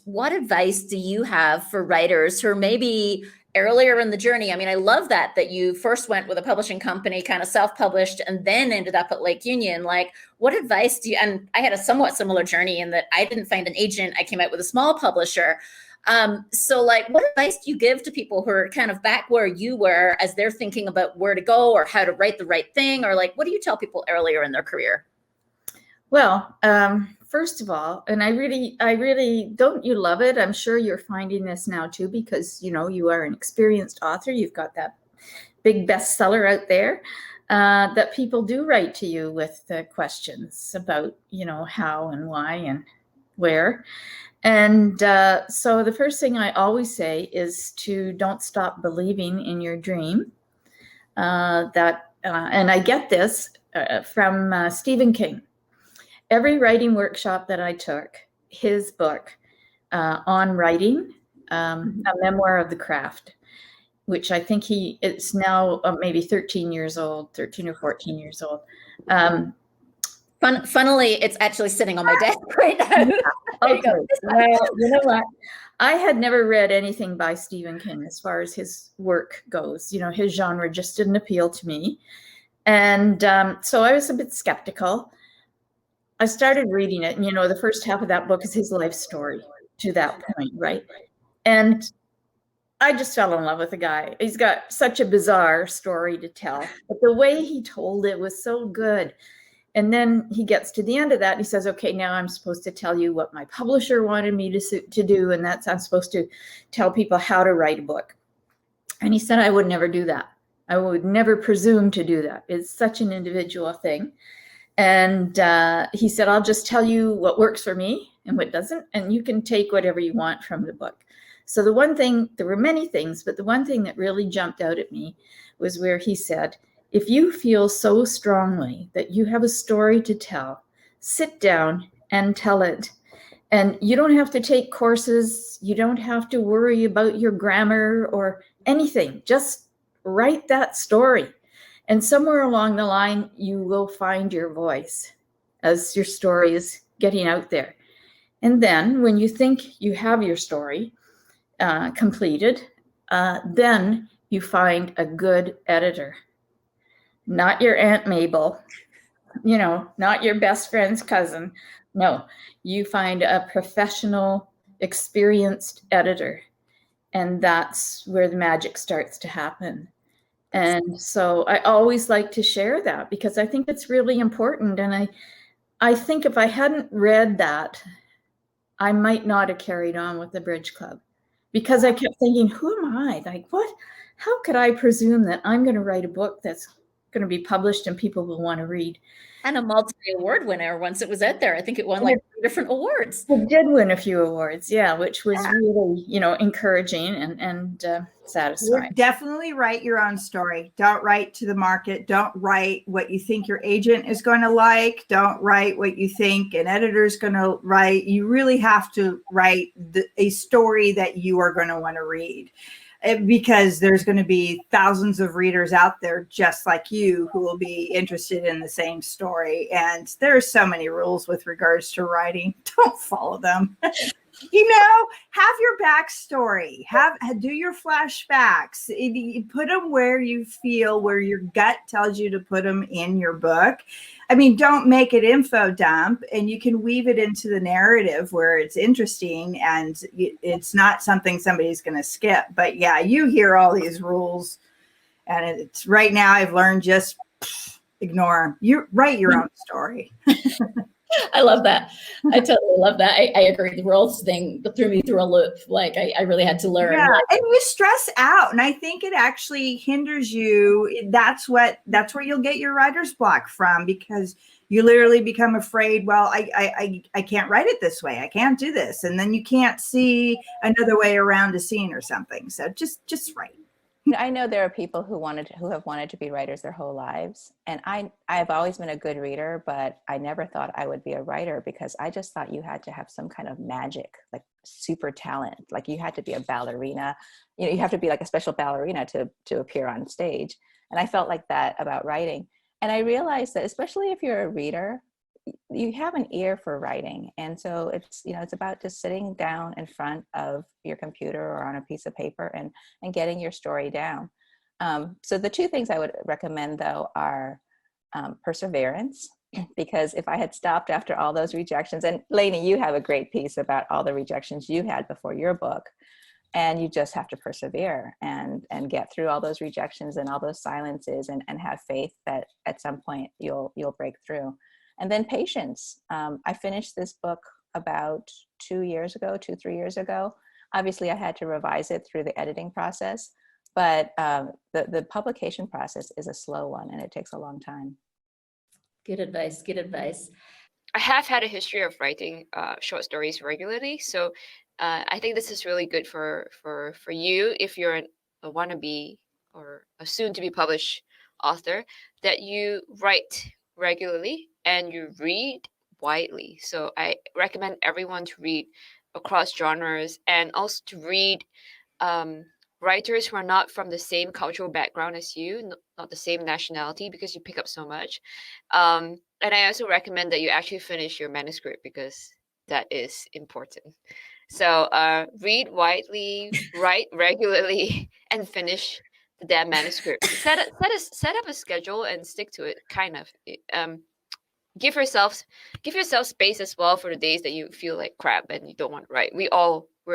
What advice do you have for writers who are maybe earlier in the journey? I mean, I love that you first went with a publishing company, kind of self-published, and then ended up at Lake Union. Like, what advice do you, and I had a somewhat similar journey in that I didn't find an agent. I came out with a small publisher. So like, what advice do you give to people who are kind of back where you were as they're thinking about where to go or how to write the right thing? Or like, what do you tell people earlier in their career? Well, first of all, and I really, don't you love it? I'm sure you're finding this now too, because, you are an experienced author. You've got that big bestseller out there, that people do write to you with questions about, how and why and where. And so the first thing I always say is to don't stop believing in your dream. And I get this from Stephen King. Every writing workshop that I took, his book on writing, a memoir of the craft, which I think it's now maybe 13 years old, 13 or 14 years old. Funnily, it's actually sitting on my desk right now. Okay. Well, you know what? I had never read anything by Stephen King as far as his work goes. His genre just didn't appeal to me. And so I was a bit skeptical. I started reading it, and the first half of that book is his life story to that point, right? And I just fell in love with the guy. He's got such a bizarre story to tell, but the way he told it was so good. And then he gets to the end of that, and he says, okay, now I'm supposed to tell you what my publisher wanted me to do, and I'm supposed to tell people how to write a book. And he said, I would never do that. I would never presume to do that. It's such an individual thing. And he said, I'll just tell you what works for me and what doesn't, and you can take whatever you want from the book. So the one thing, there were many things, but the one thing that really jumped out at me was where he said, if you feel so strongly that you have a story to tell, sit down and tell it. And you don't have to take courses. You don't have to worry about your grammar or anything. Just write that story. And somewhere along the line, you will find your voice as your story is getting out there. And then when you think you have your story completed, then you find a good editor. Not your Aunt Mabel, not your best friend's cousin. No, you find a professional, experienced editor. And that's where the magic starts to happen. And so I always like to share that because I think it's really important. And I think if I hadn't read that, I might not have carried on with the Bridge Club because I kept thinking, who am I? Like, what? How could I presume that I'm going to write a book that's going to be published and people will want to read? And a multi-award winner once it was out there. I think it won like 3 different awards. It did win a few awards, yeah, which was really, encouraging and satisfying. Definitely write your own story. Don't write to the market. Don't write what you think your agent is going to like. Don't write what you think an editor is going to write. You really have to write a story that you are going to want to read. Because there's going to be thousands of readers out there just like you who will be interested in the same story. And there are so many rules with regards to writing. Don't follow them. Have your backstory, do your flashbacks, put them where you feel, where your gut tells you to put them in your book. I mean, don't make it info dump, and you can weave it into the narrative where it's interesting and it's not something somebody's going to skip. But yeah, you hear all these rules, and it's right now I've learned just ignore them. You write your own story. I love that. I totally love that. I agree. The rules thing threw me through a loop. Like I really had to learn. Yeah, and you stress out, and I think it actually hinders you. That's where you'll get your writer's block from, because you literally become afraid. Well, I can't write it this way. I can't do this, and then you can't see another way around a scene or something. So just write. I know there are people who have wanted to be writers their whole lives. And I've always been a good reader, but I never thought I would be a writer because I just thought you had to have some kind of magic, like super talent. Like you had to be a ballerina, you have to be like a special ballerina to appear on stage. And I felt like that about writing. And I realized that especially if you're a reader, you have an ear for writing. And so it's, you know, it's about just sitting down in front of your computer or on a piece of paper and getting your story down. So the two things I would recommend though are perseverance, because if I had stopped after all those rejections, and Lainey, you have a great piece about all the rejections you had before your book, and you just have to persevere and get through all those rejections and all those silences and have faith that at some point you'll break through. And then patience. I finished this book about 3 years ago. Obviously I had to revise it through the editing process, but the publication process is a slow one and it takes a long time. Good advice. Good advice. I have had a history of writing short stories regularly, so I think this is really good for you if you're a wannabe or a soon-to-be published author, that you write regularly and you read widely. So I recommend everyone to read across genres and also to read writers who are not from the same cultural background as you, not the same nationality, because you pick up so much. And I also recommend that you actually finish your manuscript, because that is important. So read widely, write regularly, and finish the damn manuscript. Set up a schedule and stick to it, kind of. Give yourself space as well for the days that you feel like crap and you don't want to write. We're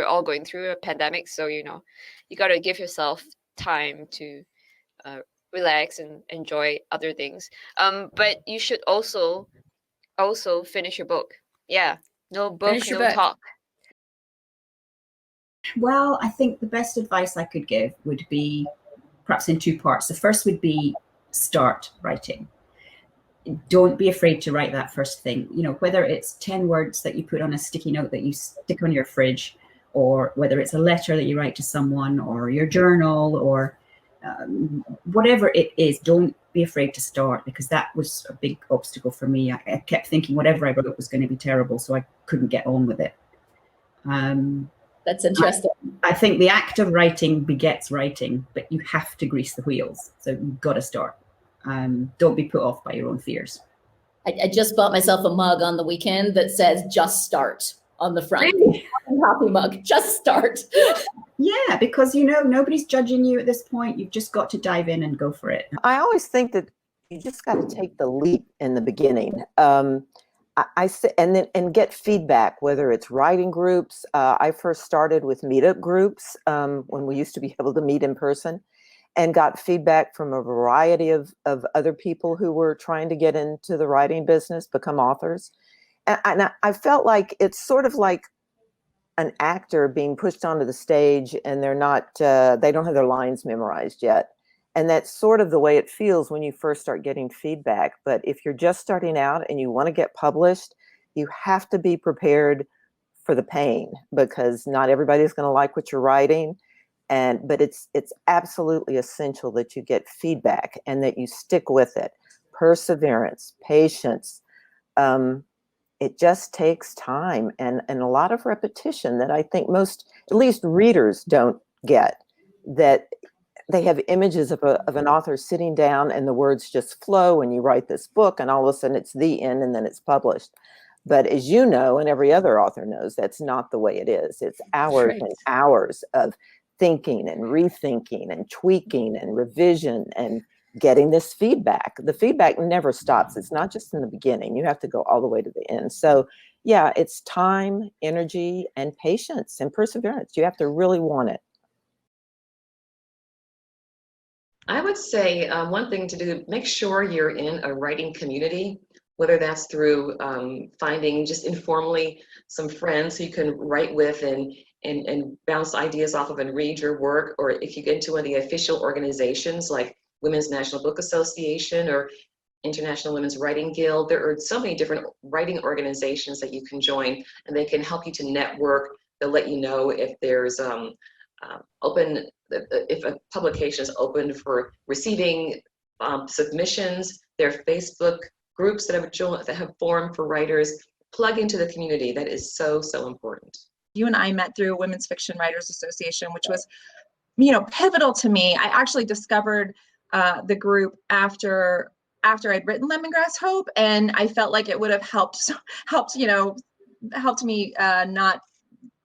all going through a pandemic, so you got to give yourself time to relax and enjoy other things. But you should also finish your book. Yeah, no book, no book. talk. Well, I think the best advice I could give would be perhaps in two parts. The first would be start writing. Don't be afraid to write that first thing. Whether it's 10 words that you put on a sticky note that you stick on your fridge, or whether it's a letter that you write to someone, or your journal, or whatever it is, don't be afraid to start, because that was a big obstacle for me. I kept thinking whatever I wrote was going to be terrible, so I couldn't get on with it. That's interesting. I think the act of writing begets writing, but you have to grease the wheels. So you've got to start. Don't be put off by your own fears. I just bought myself a mug on the weekend that says "Just Start" on the front. Really? Coffee mug. Just start. Yeah, because nobody's judging you at this point. You've just got to dive in and go for it. I always think that you just got to take the leap in the beginning. I say, and get feedback, whether it's writing groups. I first started with meetup groups when we used to be able to meet in person, and got feedback from a variety of other people who were trying to get into the writing business, become authors. And I felt like it's sort of like an actor being pushed onto the stage and they don't have their lines memorized yet. And that's sort of the way it feels when you first start getting feedback. But if you're just starting out and you want to get published, you have to be prepared for the pain, because not everybody's going to like what you're writing. But it's absolutely essential that you get feedback and that you stick with it. Perseverance, patience. It just takes time and a lot of repetition that I think most, at least readers, don't get. That they have images of an author sitting down and the words just flow and you write this book and all of a sudden it's the end and then it's published. But as you know, and every other author knows, that's not the way it is. It's hours and hours of thinking and rethinking and tweaking and revision and getting this feedback. The feedback never stops. It's not just in the beginning. You have to go all the way to the end. So yeah, it's time, energy, and patience and perseverance. You have to really want it. I would say one thing to do, make sure you're in a writing community, whether that's through finding just informally some friends who you can write with and bounce ideas off of and read your work, or if you get into one of the official organizations like Women's National Book Association or International Women's Writing Guild. There are so many different writing organizations that you can join, and they can help you to network. They'll let you know if there's if a publication is open for receiving submissions. There are Facebook groups that have formed for writers. Plug into the community. That is so important. You and I met through Women's Fiction Writers Association, which was, pivotal to me. I actually discovered the group after after I'd written Lemongrass Hope, and I felt like it would have helped me not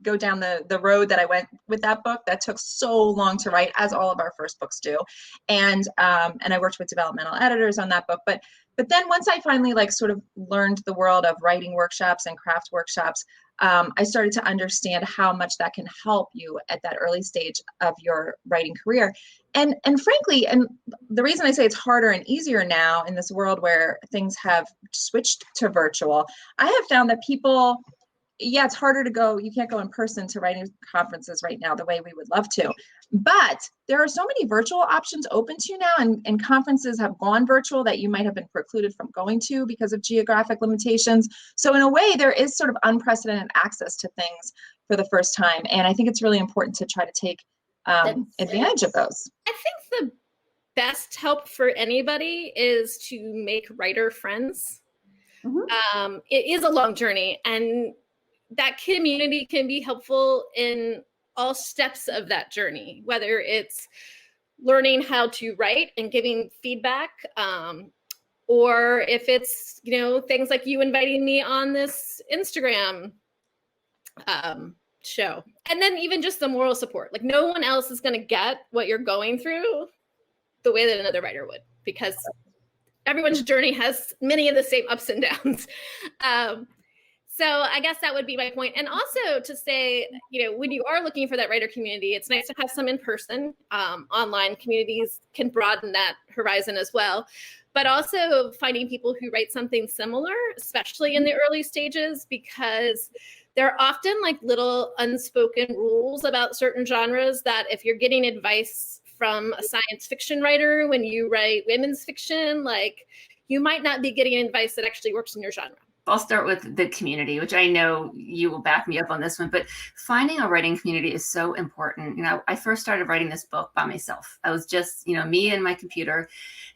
go down the road that I went with that book that took so long to write, as all of our first books do. And I worked with developmental editors on that book. But then once I finally like sort of learned the world of writing workshops and craft workshops, I started to understand how much that can help you at that early stage of your writing career. And frankly, and the reason I say it's harder and easier now in this world where things have switched to virtual, I have found that people, yeah, it's harder to go. You can't go in person to writing conferences right now the way we would love to. But there are so many virtual options open to you now, and conferences have gone virtual that you might have been precluded from going to because of geographic limitations. So in a way, there is sort of unprecedented access to things for the first time. And I think it's really important to try to take advantage of those. I think the best help for anybody is to make writer friends. It is a long journey, and that community can be helpful in all steps of that journey, whether it's learning how to write and giving feedback, or if it's, things like you inviting me on this Instagram show. And then even just the moral support. Like, no one else is going to get what you're going through the way that another writer would, because everyone's journey has many of the same ups and downs. So I guess that would be my point. And also to say, when you are looking for that writer community, it's nice to have some in person. Online communities can broaden that horizon as well. But also finding people who write something similar, especially in the early stages, because there are often like little unspoken rules about certain genres that if you're getting advice from a science fiction writer when you write women's fiction, like you might not be getting advice that actually works in your genre. I'll start with the community, which I know you will back me up on this one, but finding a writing community is so important. I first started writing this book by myself. I was just, me and my computer,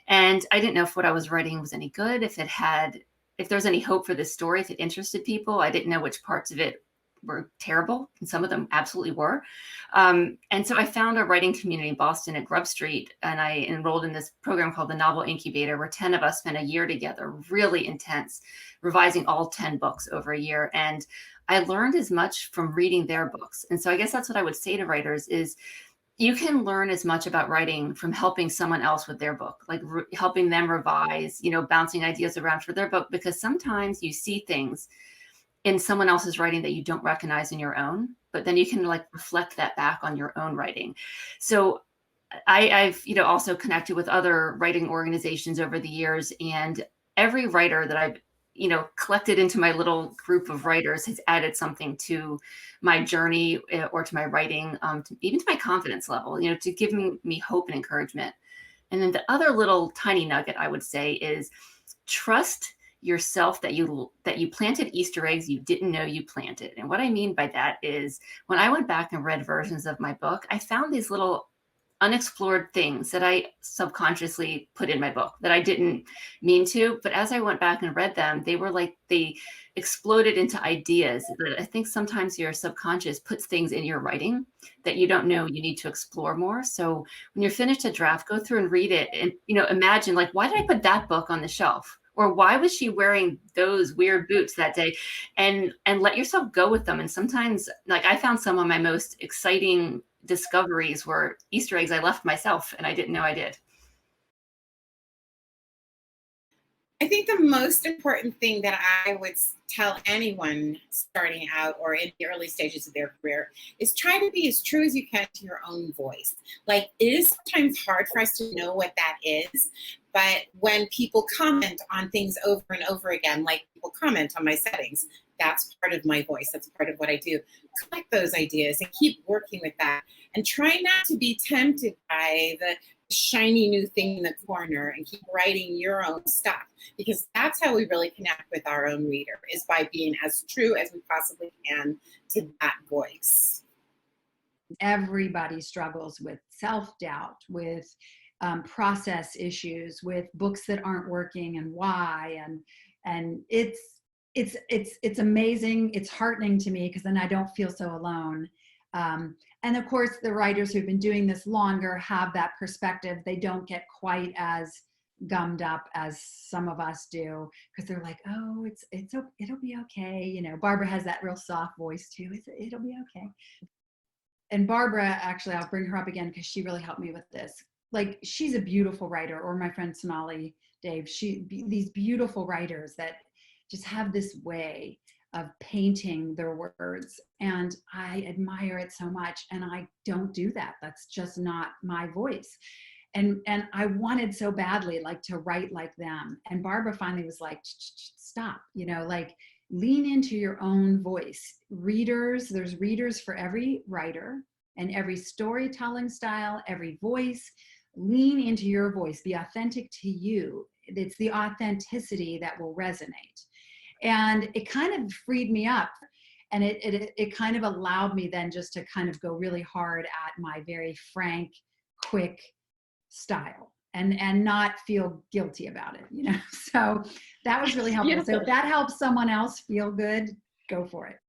and I didn't know if what I was writing was any good, if there was any hope for this story, if it interested people. I didn't know which parts of it were terrible, and some of them absolutely were. And so I found a writing community in Boston at Grub Street, and I enrolled in this program called the Novel Incubator, where 10 of us spent a year together, really intense, revising all 10 books over a year. And I learned as much from reading their books. And so I guess that's what I would say to writers is, you can learn as much about writing from helping someone else with their book, like helping them revise, bouncing ideas around for their book, because sometimes you see things in someone else's writing that you don't recognize in your own, but then you can like reflect that back on your own writing. So I've, also connected with other writing organizations over the years, and every writer that I've, collected into my little group of writers has added something to my journey or to my writing, even to my confidence level, to give me hope and encouragement. And then the other little tiny nugget I would say is trust yourself that you planted Easter eggs you didn't know you planted. And what I mean by that is when I went back and read versions of my book, I found these little unexplored things that I subconsciously put in my book that I didn't mean to. But as I went back and read them, they exploded into ideas that I think sometimes your subconscious puts things in your writing that you don't know you need to explore more. So when you're finished a draft, go through and read it and, imagine like, why did I put that book on the shelf? Or why was she wearing those weird boots that day? And let yourself go with them. And sometimes, like, I found some of my most exciting discoveries were Easter eggs I left myself and I didn't know I did. I think the most important thing that I would tell anyone starting out or in the early stages of their career is try to be as true as you can to your own voice. Like, it is sometimes hard for us to know what that is, but when people comment on things over and over again, like people comment on my settings, that's part of my voice. That's part of what I do. Collect those ideas and keep working with that. And try not to be tempted by the shiny new thing in the corner and keep writing your own stuff, because that's how we really connect with our own reader, is by being as true as we possibly can to that voice. Everybody struggles with self-doubt, with process issues, with books that aren't working and why, and it's amazing. It's heartening to me because then I don't feel so alone. And of course, the writers who've been doing this longer have that perspective. They don't get quite as gummed up as some of us do, because they're like, oh, it'll be okay. You know, Barbara has that real soft voice too. It'll be okay. And Barbara, actually, I'll bring her up again because she really helped me with this. Like, she's a beautiful writer, or my friend Sonali Dave, these beautiful writers that just have this way of painting their words. And I admire it so much. And I don't do that. That's just not my voice. And I wanted so badly, like, to write like them. And Barbara finally was like, stop, you know, like, lean into your own voice. There's readers for every writer and every storytelling style, every voice. Lean into your voice, be authentic to you. It's the authenticity that will resonate. And it kind of freed me up. And it kind of allowed me then just to kind of go really hard at my very frank, quick style and not feel guilty about it, you know? So that was really helpful. Beautiful. So if that helps someone else feel good, go for it.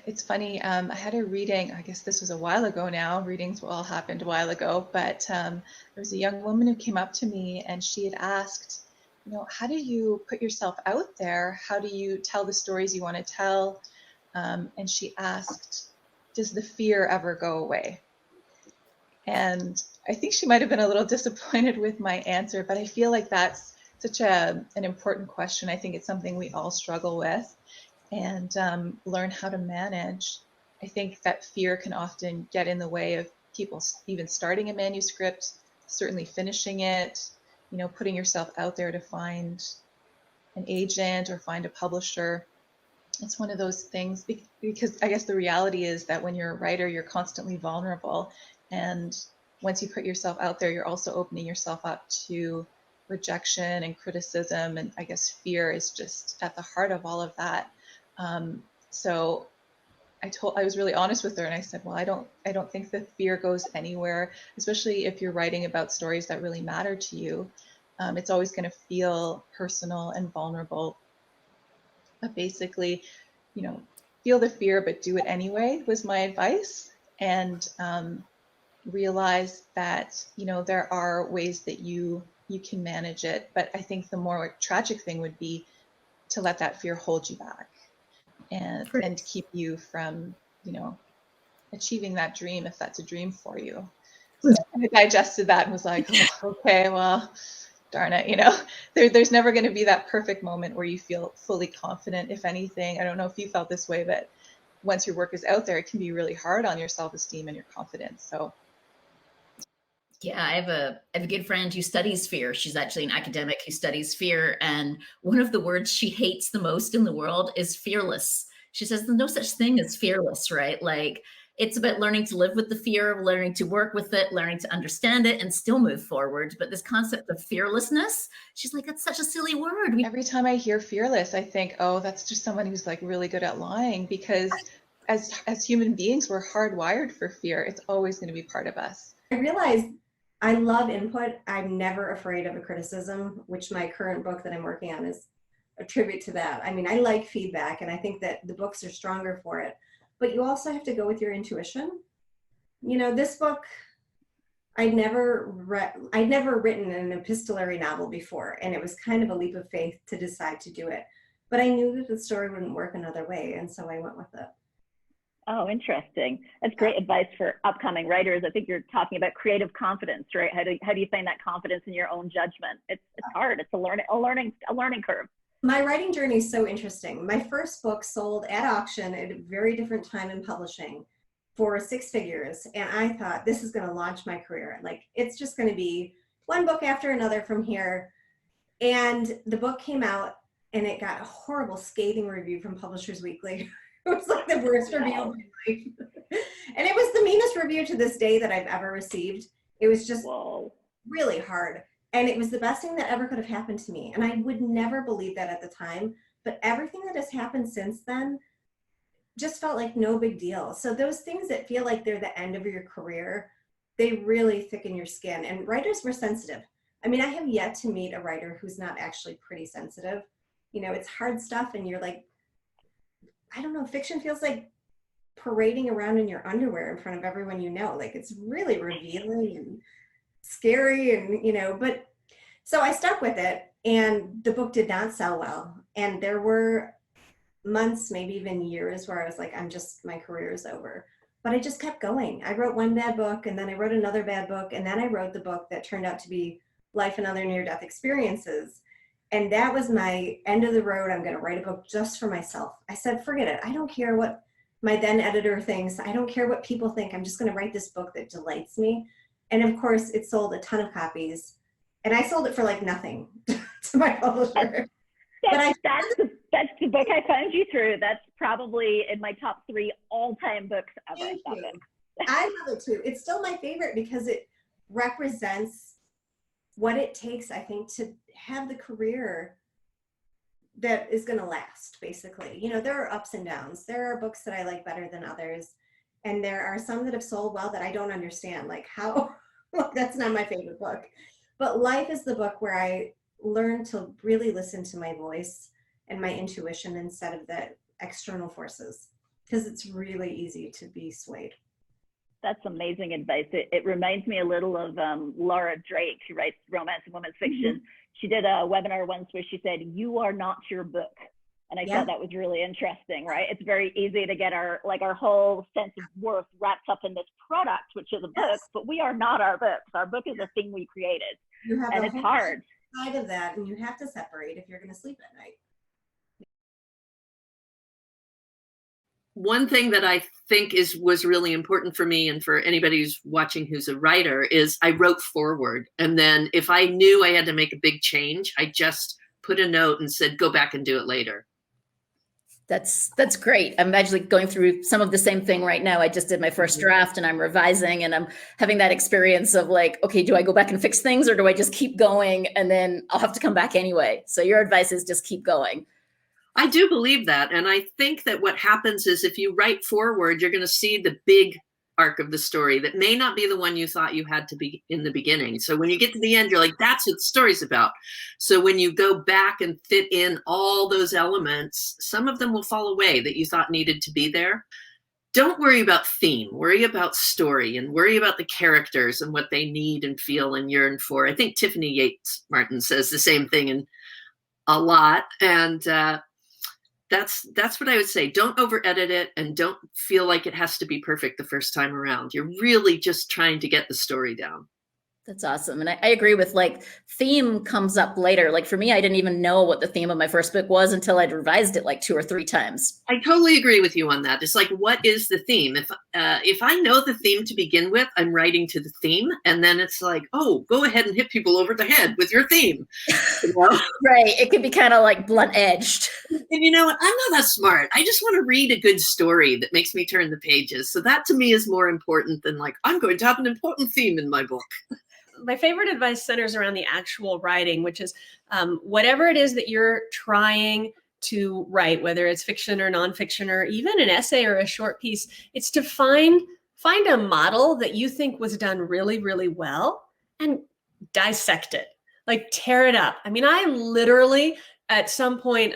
It's funny, I had a reading, I guess this was a while ago now, readings all happened a while ago, but there was a young woman who came up to me and she had asked, you know, how do you put yourself out there? How do you tell the stories you want to tell? And she asked, does the fear ever go away? And I think she might have been a little disappointed with my answer, but I feel like that's such an important question. I think it's something we all struggle with and learn how to manage. I think that fear can often get in the way of people even starting a manuscript, certainly finishing it, you know, putting yourself out there to find an agent or find a publisher. It's one of those things because I guess the reality is that when you're a writer, you're constantly vulnerable. And once you put yourself out there, you're also opening yourself up to rejection and criticism. And I guess fear is just at the heart of all of that. So I was really honest with her and I said, well, I don't think the fear goes anywhere, especially if you're writing about stories that really matter to you. It's always going to feel personal and vulnerable. But basically, you know, feel the fear, but do it anyway was my advice. And realize that, you know, there are ways that you can manage it. But I think the more tragic thing would be to let that fear hold you back and keep you from, you know, achieving that dream if that's a dream for you. So I digested that and was like, oh, okay, well, darn it, you know, there's never going to be that perfect moment where you feel fully confident. If anything, I don't know if you felt this way, but once your work is out there, it can be really hard on your self-esteem and your confidence. So yeah, I have a good friend who studies fear. She's actually an academic who studies fear. And one of the words she hates the most in the world is fearless. She says there's no such thing as fearless, right? Like, it's about learning to live with the fear, learning to work with it, learning to understand it and still move forward. But this concept of fearlessness, she's like, that's such a silly word. Every time I hear fearless, I think, oh, that's just someone who's like really good at lying, because as human beings, we're hardwired for fear. It's always going to be part of us. I realized I love input. I'm never afraid of a criticism, which my current book that I'm working on is a tribute to that. I mean, I like feedback and I think that the books are stronger for it, but you also have to go with your intuition. You know, this book, I'd never written an epistolary novel before, and it was kind of a leap of faith to decide to do it. But I knew that the story wouldn't work another way, and so I went with it. Oh, interesting. That's great advice for upcoming writers. I think you're talking about creative confidence, right? How do you find that confidence in your own judgment? It's hard. It's a learning curve. My writing journey is so interesting. My first book sold at auction at a very different time in publishing for 6 figures, and I thought this is going to launch my career. Like, it's just going to be one book after another from here. And the book came out, and it got a horrible, scathing review from Publishers Weekly. It was like the worst review of my life. And it was the meanest review to this day that I've ever received. It was just really hard. And it was the best thing that ever could have happened to me. And I would never believe that at the time. But everything that has happened since then just felt like no big deal. So those things that feel like they're the end of your career, they really thicken your skin. And writers were sensitive. I mean, I have yet to meet a writer who's not actually pretty sensitive. You know, it's hard stuff and you're like, I don't know, fiction feels like parading around in your underwear in front of everyone you know. Like, it's really revealing, and scary and, but so I stuck with it, and the book did not sell well. And there were months, maybe even years, where I was like, my career is over. But I just kept going. I wrote one bad book, and then I wrote another bad book, and then I wrote the book that turned out to be Life and Other Near-Death Experiences. And that was my end of the road. I'm going to write a book just for myself. I said, forget it. I don't care what my then editor thinks. I don't care what people think. I'm just going to write this book that delights me. And of course, it sold a ton of copies. And I sold it for like nothing to my publisher. That's the book I found you through. That's probably in my top 3 all-time books ever. Thank you. I love it too. It's still my favorite because it represents what it takes, I think, to have the career that is going to last, basically. There are ups and downs. There are books that I like better than others. And there are some that have sold well that I don't understand, like how, that's not my favorite book. But Life is the book where I learned to really listen to my voice and my intuition instead of the external forces, because it's really easy to be swayed. That's amazing advice. It reminds me a little of Laura Drake, who writes romance and women's fiction. Mm-hmm. She did a webinar once where she said, "You are not your book." And I thought that was really interesting, right? It's very easy to get our whole sense of worth wrapped up in this product, which is a book, but we are not our books. Our book is a thing we created. And it's hard. Side of that, and you have to separate if you're going to sleep at night. One thing that I think was really important for me, and for anybody who's watching who's a writer, is I wrote forward. And then if I knew I had to make a big change, I just put a note and said, go back and do it later. That's great. I'm actually going through some of the same thing right now. I just did my first draft and I'm revising, and I'm having that experience of like, okay, do I go back and fix things, or do I just keep going and then I'll have to come back anyway? So your advice is just keep going. I do believe that. And I think that what happens is if you write forward, you're going to see the big arc of the story that may not be the one you thought you had to be in the beginning. So when you get to the end, you're like, that's what the story's about. So when you go back and fit in all those elements, some of them will fall away that you thought needed to be there. Don't worry about theme, worry about story, and worry about the characters and what they need and feel and yearn for. I think Tiffany Yates Martin says the same thing in a lot. And that's what I would say. Don't over edit it, and don't feel like it has to be perfect the first time around. You're really just trying to get the story down. That's awesome. And I agree with, like, theme comes up later. Like for me, I didn't even know what the theme of my first book was until I'd revised it like 2 or 3 times. I totally agree with you on that. It's like, what is the theme? If I know the theme to begin with, I'm writing to the theme. And then it's like, oh, go ahead and hit people over the head with your theme. You know? Right. It could be kind of like blunt edged. And you know what? I'm not that smart. I just want to read a good story that makes me turn the pages. So that to me is more important than like, I'm going to have an important theme in my book. My favorite advice centers around the actual writing, which is whatever it is that you're trying to write, whether it's fiction or nonfiction or even an essay or a short piece, it's to find a model that you think was done really, really well and dissect it, like tear it up. I mean, I literally at some point,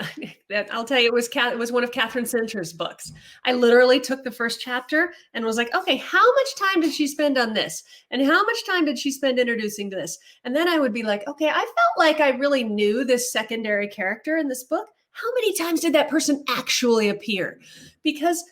I'll tell you, it was one of Catherine Center's books. I literally took the first chapter and was like, okay, how much time did she spend on this? And how much time did she spend introducing to this? And then I would be like, okay, I felt like I really knew this secondary character in this book. How many times did that person actually appear? Because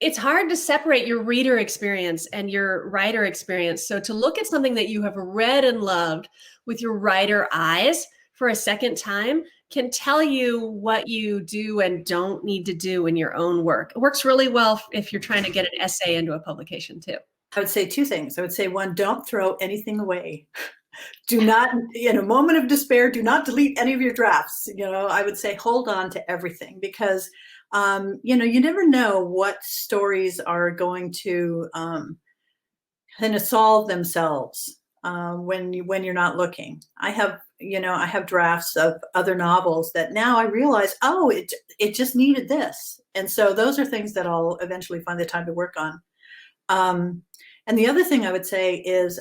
it's hard to separate your reader experience and your writer experience. So to look at something that you have read and loved with your writer eyes for a second time can tell you what you do and don't need to do in your own work. It works really well if you're trying to get an essay into a publication too. I would say 2 things. I would say, 1, don't throw anything away. Do not, in a moment of despair, do not delete any of your drafts. You know, I would say hold on to everything, because, you know, you never know what stories are going to kind of solve themselves when you're not looking. I have drafts of other novels that now I realize, oh, it just needed this. And so those are things that I'll eventually find the time to work on. And the other thing I would say is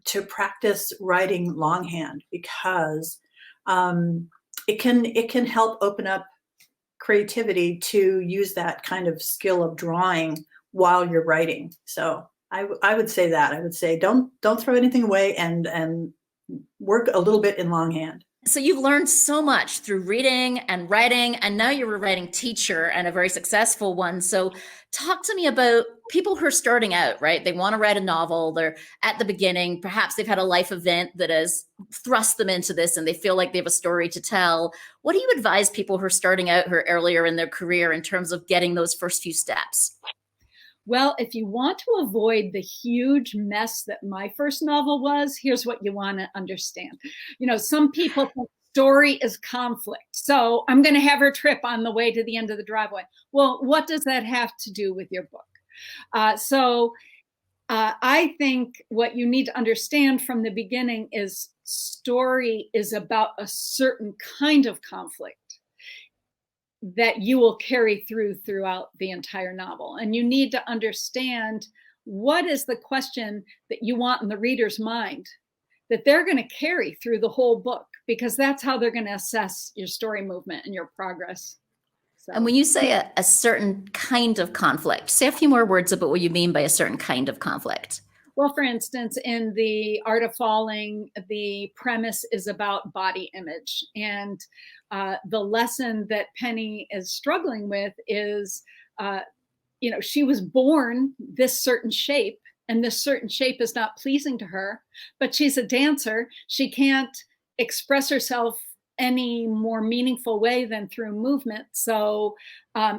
to practice writing longhand, because it can help open up creativity to use that kind of skill of drawing while you're writing. So I would say that. I would say don't throw anything away, and work a little bit in longhand. So you've learned so much through reading and writing, and now you're a writing teacher and a very successful one. So talk to me about people who are starting out, right? They want to write a novel. They're at the beginning. Perhaps they've had a life event that has thrust them into this and they feel like they have a story to tell. What do you advise people who are starting out, who are earlier in their career, in terms of getting those first few steps? Well, if you want to avoid the huge mess that my first novel was, here's what you want to understand. You know, some people think story is conflict. So I'm going to have her trip on the way to the end of the driveway. Well, what does that have to do with your book? I think what you need to understand from the beginning is story is about a certain kind of conflict that you will carry throughout the entire novel. And you need to understand what is the question that you want in the reader's mind that they're going to carry through the whole book, because that's how they're going to assess your story movement and your progress. So. And when you say a certain kind of conflict, say a few more words about what you mean by a certain kind of conflict. Well, for instance, in The Art of Falling, the premise is about body image. And the lesson that Penny is struggling with is, she was born this certain shape, and this certain shape is not pleasing to her, but she's a dancer. She can't express herself any more meaningful way than through movement. So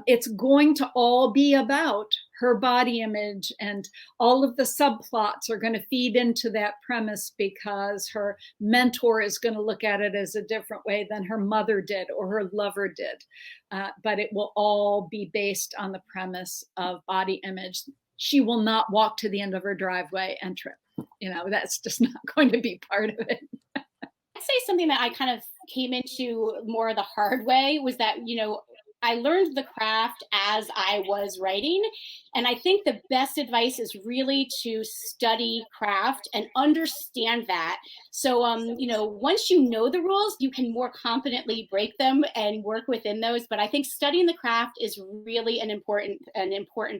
it's going to all be about her body image, and all of the subplots are going to feed into that premise, because her mentor is going to look at it as a different way than her mother did or her lover did. But it will all be based on the premise of body image. She will not walk to the end of her driveway and trip. That's just not going to be part of it. I'd say something that I kind of came into more the hard way was that, I learned the craft as I was writing. And I think the best advice is really to study craft and understand that. So, once you know the rules, you can more confidently break them and work within those. But I think studying the craft is really an important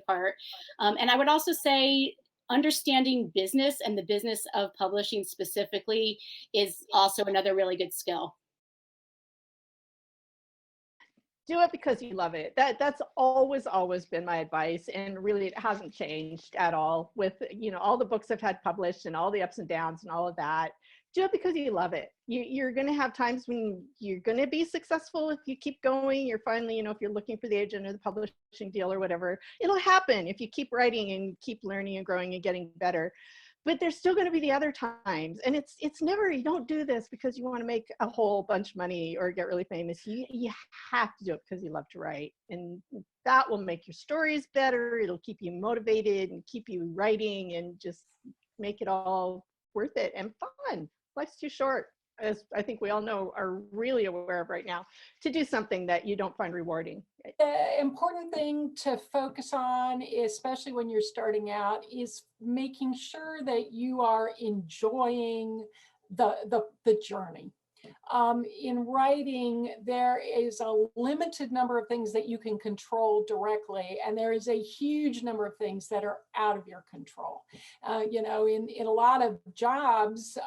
part. And I would also say, understanding business and the business of publishing specifically is also another really good skill. Do it because you love it. That's always been my advice, and really it hasn't changed at all with all the books I've had published and all the ups and downs and all of that. Do it because you love it. You're going to have times when you're going to be successful if you keep going. You're finally, if you're looking for the agent or the publishing deal or whatever, it'll happen if you keep writing and keep learning and growing and getting better. But there's still going to be the other times. And it's never, you don't do this because you want to make a whole bunch of money or get really famous. You have to do it because you love to write. And that will make your stories better. It'll keep you motivated and keep you writing and just make it all worth it and fun. Life's too short, as I think we all know, are really aware of right now, to do something that you don't find rewarding. The important thing to focus on, especially when you're starting out, is making sure that you are enjoying the journey. In writing, there is a limited number of things that you can control directly, and there is a huge number of things that are out of your control. In a lot of jobs,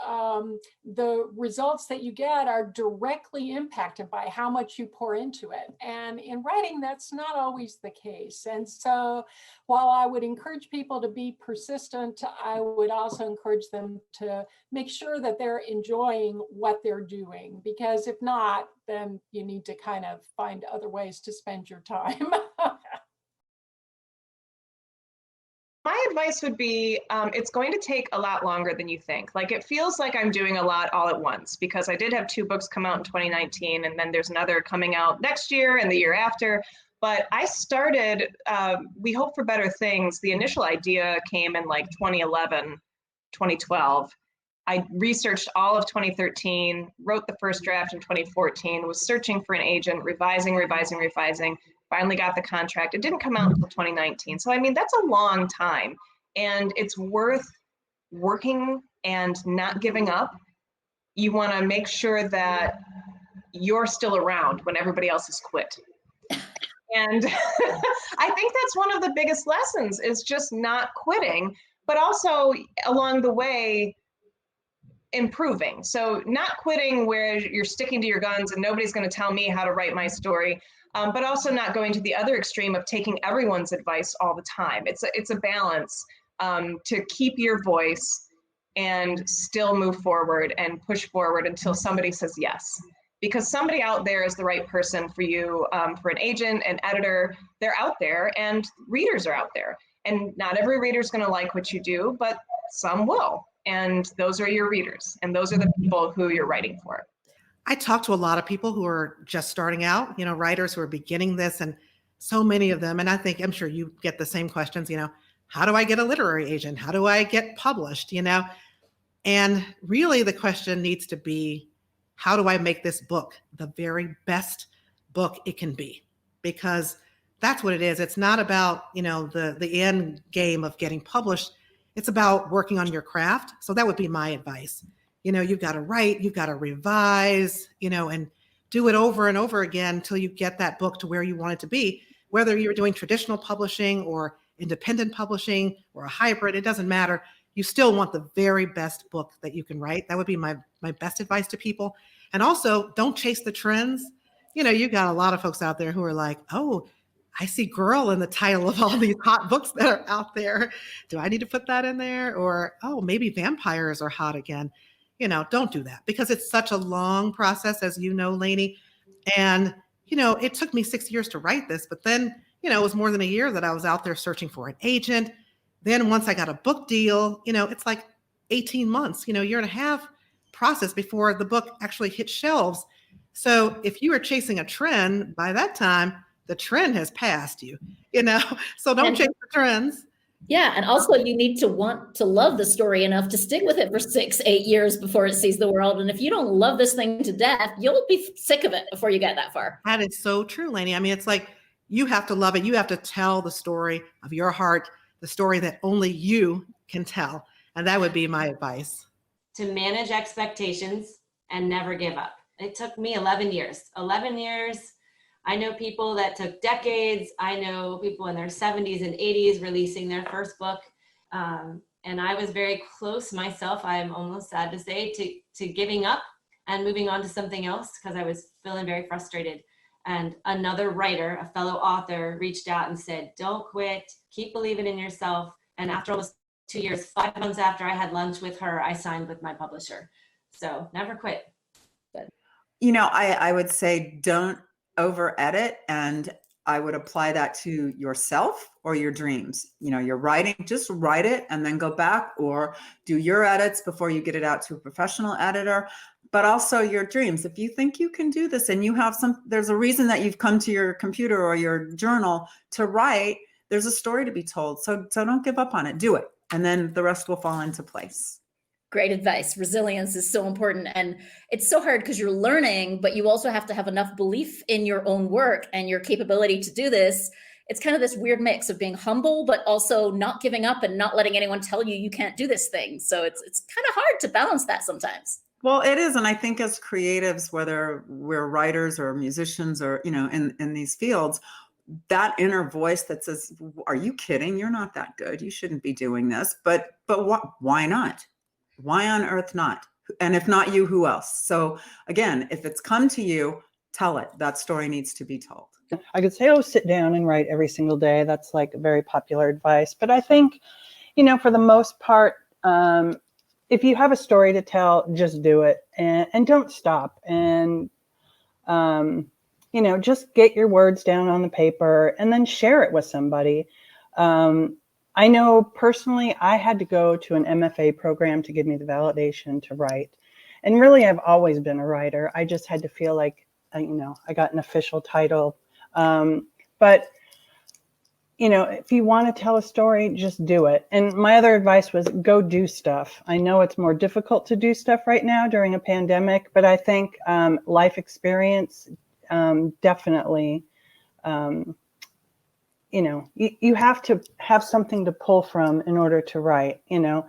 the results that you get are directly impacted by how much you pour into it. And in writing, that's not always the case. And so while I would encourage people to be persistent, I would also encourage them to make sure that they're enjoying what they're doing, because if not, then you need to kind of find other ways to spend your time. My advice would be, it's going to take a lot longer than you think. Like, it feels like I'm doing a lot all at once, because I did have 2 books come out in 2019, and then there's another coming out next year and the year after. But I started, We Hope for Better Things. The initial idea came in like 2011, 2012. I researched all of 2013, wrote the first draft in 2014, was searching for an agent, revising, finally got the contract. It didn't come out until 2019. So, I mean, that's a long time. And it's worth working and not giving up. You want to make sure that you're still around when everybody else has quit. And I think that's one of the biggest lessons, is just not quitting. but also along the way, improving. So not quitting where you're sticking to your guns and nobody's going to tell me how to write my story, but also not going to the other extreme of taking everyone's advice all the time. It's a balance to keep your voice and still move forward and push forward until somebody says yes. Because somebody out there is the right person for you, for an agent, an editor. They're out there, and readers are out there. And not every reader is going to like what you do, but some will. And those are your readers, and those are the people who you're writing for. I talk to a lot of people who are just starting out, writers who are beginning this, and so many of them, and I'm sure you get the same questions, how do I get a literary agent? How do I get published? And really the question needs to be, how do I make this book the very best book it can be? Because that's what it is. It's not about, the end game of getting published. It's about working on your craft. So that would be my advice. You've got to write, you've got to revise, and do it over and over again until you get that book to where you want it to be. Whether you're doing traditional publishing or independent publishing or a hybrid, it doesn't matter. You still want the very best book that you can write. That would be my best advice to people. And also, don't chase the trends. You've got a lot of folks out there who are like, oh, I see girl in the title of all these hot books that are out there. Do I need to put that in there? Or, oh, maybe vampires are hot again. Don't do that, because it's such a long process, as you know, Lainey. And, it took me 6 years to write this, but then, it was more than a year that I was out there searching for an agent. Then once I got a book deal, it's like 18 months, year and a half process before the book actually hit shelves. So if you are chasing a trend, by that time, the trend has passed you, so don't chase the trends. Yeah. And also you need to want to love the story enough to stick with it for 6-8 years before it sees the world. And if you don't love this thing to death, you'll be sick of it before you get that far. That is so true, Lainey. I mean, it's like, you have to love it. You have to tell the story of your heart, the story that only you can tell. And that would be my advice. To manage expectations and never give up. It took me 11 years. 11 years. I know people that took decades. I know people in their 70s and 80s releasing their first book. And I was very close myself, I'm almost sad to say, to giving up and moving on to something else because I was feeling very frustrated. And another writer, a fellow author, reached out and said, don't quit, keep believing in yourself. And after almost 2 years, 5 months after I had lunch with her, I signed with my publisher. So never quit. I would say don't over edit, and I would apply that to yourself or your dreams. You're writing, just write it and then go back, or do your edits before you get it out to a professional editor. But also your dreams. If you think you can do this and you have there's a reason that you've come to your computer or your journal to write, there's a story to be told. So don't give up on it, do it. And then the rest will fall into place. Great advice. Resilience is so important. And it's so hard because you're learning, but you also have to have enough belief in your own work and your capability to do this. It's kind of this weird mix of being humble, but also not giving up and not letting anyone tell you can't do this thing. So it's kind of hard to balance that sometimes. Well, it is. And I think as creatives, whether we're writers or musicians or, in these fields, that inner voice that says, are you kidding? You're not that good. You shouldn't be doing this. But why not? Why on earth not? And if not you, who else? So again, if it's come to you, tell it. That story needs to be told. I could say, sit down and write every single day. That's like very popular advice. But I think, for the most part, if you have a story to tell, just do it and don't stop. And, just get your words down on the paper and then share it with somebody. I know personally, I had to go to an MFA program to give me the validation to write. And really, I've always been a writer. I just had to feel like, I got an official title. But if you want to tell a story, just do it. And my other advice was go do stuff. I know it's more difficult to do stuff right now during a pandemic, but I think life experience definitely, you have to have something to pull from in order to write, Yeah,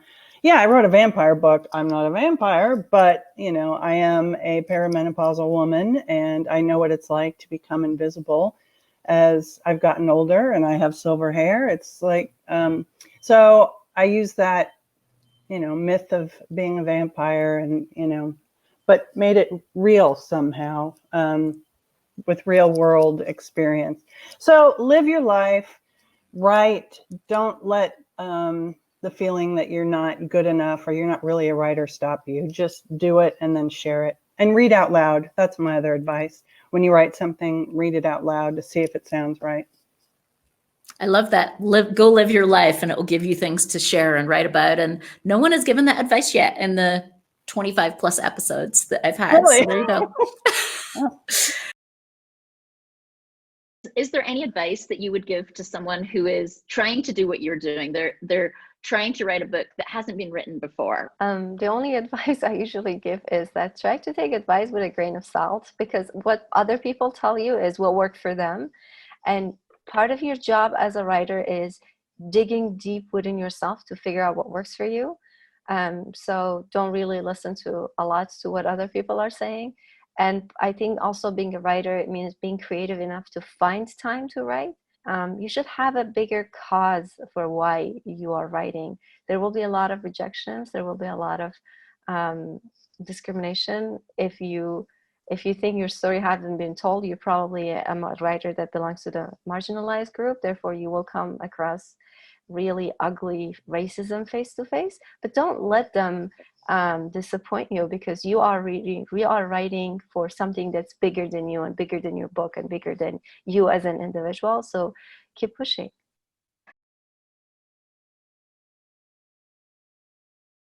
I wrote a vampire book. I'm not a vampire, but, I am a perimenopausal woman and I know what it's like to become invisible as I've gotten older and I have silver hair. It's like, so I use that, myth of being a vampire and, but made it real somehow, with real world experience. So live your life, write, don't let the feeling that you're not good enough or you're not really a writer stop you. Just do it and then share it. And read out loud. That's my other advice. When you write something, read it out loud to see if it sounds right. I love that. Go live your life, and it will give you things to share and write about. And no one has given that advice yet in the 25 plus episodes that I've had. Really? So there you go. Is there any advice that you would give to someone who is trying to do what you're doing? They're trying to write a book that hasn't been written before. The only advice I usually give is that try to take advice with a grain of salt, because what other people tell you is will work for them. And part of your job as a writer is digging deep within yourself to figure out what works for you. So don't really listen to a lot to what other people are saying. And I think also being a writer, it means being creative enough to find time to write. You should have a bigger cause for why you are writing. There will be a lot of rejections. There will be a lot of discrimination. If you think your story hasn't been told, you're probably a writer that belongs to the marginalized group. Therefore, you will come across really ugly racism face to face. But don't let them disappoint you, because we are writing for something that's bigger than you and bigger than your book and bigger than you as an individual. So keep pushing.